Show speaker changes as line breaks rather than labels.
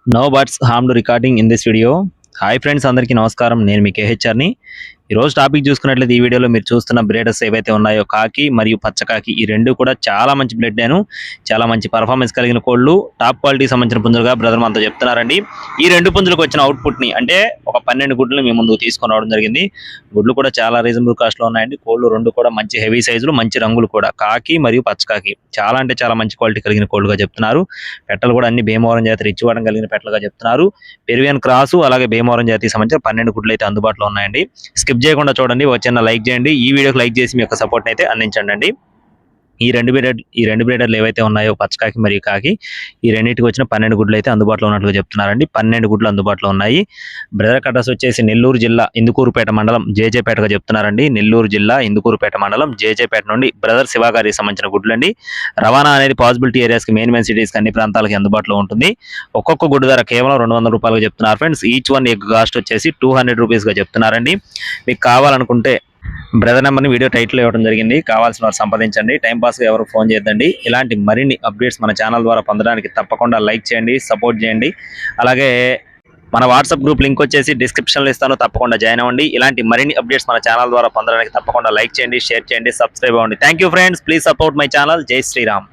No buts harmed recording in this video. Hi friends, అందరికీ నమస్కారం. నేను మీ కేహెచ్ఆర్ని. ఈరోజు టాపిక్ చూసుకున్నట్లయితే ఈ వీడియోలో మీరు చూస్తున్న బ్రీడర్స్ ఏవైతే ఉన్నాయో కాకి మరియు పచ్చకాకి, ఈ రెండు కూడా చాలా మంచి బ్లడ్ నేను చాలా మంచి పర్ఫార్మెన్స్ కలిగిన కోళ్ళు, టాప్ క్వాలిటీ సంబంధించిన పుంజులుగా బ్రదర్ మనతో చెప్తున్నారండి. ఈ రెండు పుంజులకు వచ్చిన అవుట్పుట్ని అంటే ఒక 12 గుడ్లు మీ ముందుకు తీసుకొని రావడం జరిగింది. గుడ్లు కూడా చాలా రీజనబుల్ కాస్ట్లో ఉన్నాయండి. కోళ్ళు రెండు కూడా మంచి హెవీ సైజులు, మంచి రంగులు కూడా, కాకి మరియు పచ్చకాకి చాలా అంటే చాలా మంచి క్వాలిటీ కలిగిన కోళ్ళుగా చెప్తున్నారు. పెట్టలు కూడా అన్ని భీమవరం జాతి రిచ్చివాడం కలిగిన పెట్టలుగా చెప్తున్నారు. పెరువియన్ క్రాసు అలాగే భీమవరం జాతికి సంబంధించిన 12 గుడ్లు అయితే అందుబాటులో ఉన్నాయండి. స్కిప్ చేయకుండా చూడండి, చిన్న లైక్ చేయండి. ఈ వీడియోకి లైక్ చేసి మీ యొక్క సపోర్ట్ అయితే అందించండి. ఈ రెండు బ్రీడర్లు ఏవైతే ఉన్నాయో పచ్చకాకి మరియు కాకి, ఈ రెండింటికి వచ్చిన 12 గుడ్లు అయితే అందుబాటులో ఉన్నట్లుగా చెప్తున్నారండి. 12 గుడ్లు అందుబాటులో ఉన్నాయి. బ్రదర్ కట్టర్స్ వచ్చేసి నెల్లూరు జిల్లా ఇందుకూరుపేట మండలం జేజేపేటగా చెప్తున్నారండి. నెల్లూరు జిల్లా ఇందుకూరుపేట మండలం జేజేపేట నుండి బ్రదర్ శివ గారికి సంబంధించిన గుడ్లు అండి. రవాణా అనేది పాసిబిలిటీ ఏరియాస్కి, మెయిన్ సిటీస్కి, అన్ని ప్రాంతాలకి అందుబాటులో ఉంటుంది. ఒక్కొక్క గుడ్డు ధర కేవలం 200 రూపాయలుగా చెప్తున్నారు friends. Each one egg cost వచ్చేసి 200 రూపీస్గా చెప్తున్నారండి. మీకు కావాలనుకుంటే బ్రదర్ నెంబర్ని వీడియో టైటిల్ ఇవ్వడం జరిగింది, కావాల్సిన వారు సంప్రదించండి. టైంపాస్గా ఎవరు ఫోన్ చేయొద్దండి. ఇలాంటి మరిన్ని అప్డేట్స్ మన ఛానల్ ద్వారా పొందడానికి తప్పకుండా లైక్ చేయండి, సపోర్ట్ చేయండి. అలాగే మన వాట్సాప్ గ్రూప్ లింక్ వచ్చేసి డిస్క్రిప్షన్లో ఇస్తాను, తప్పకుండా జాయిన్ అవ్వండి. ఇలాంటి మరిన్ని అప్డేట్స్ మన ఛానల్ ద్వారా పొందడానికి తప్పకుండా లైక్ చేయండి, షేర్ చేయండి, సబ్స్క్రైబ్ అవ్వండి. Thank you friends, please support my channel. జై శ్రీరామ్.